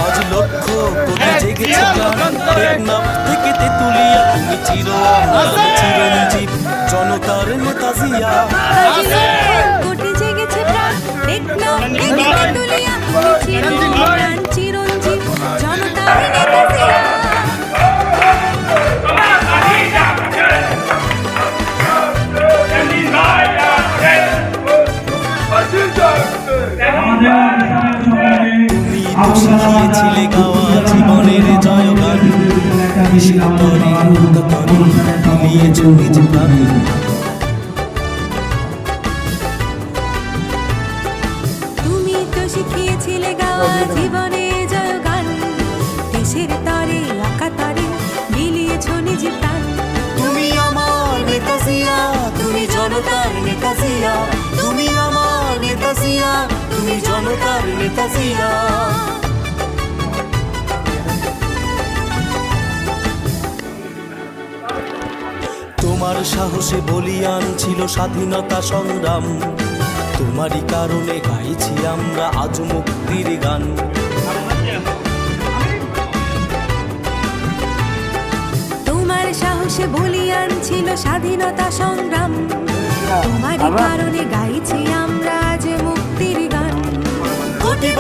আজ লক্ষ কোটি জেগেছে প্রাণ, টেকনাফ থেকে তেতুলিয়া তুমি চিরঞ্জীব জনতার নেতা জিয়া। কোটি জেগেছে প্রাণ, টেকনাফ থেকে তেতুলিয়া চিরঞ্জীব জনতার নেতা জিয়া। তুমি তো শিখিয়েছিলে গাওয়া জীবনের জয়গান, কিসের তরে তরে মিলিয়েছ নিজ প্রাণ। তুমি তো শিখিয়েছিলে গাওয়া জীবনে জয়গান, দেশের তরে আঁকা তরে মিলিয়েছ নিজ প্রাণ। তুমি আমার নেতা জিয়া, তুমি জনতার নেতা জিয়া, তুমি আমার নেতা জিয়া, তুমি জনতার নেতা জিয়া। তোমার সাহসে বলিয়ান ছিল স্বাধীনতা সংগ্রাম, তোমারই কারণে গাইছি আমরা আজ মুক্তির গান। তোমার সাহসে বলিয়ান ছিল স্বাধীনতা সংগ্রাম, তোমারই কারণে গাইছি আমরা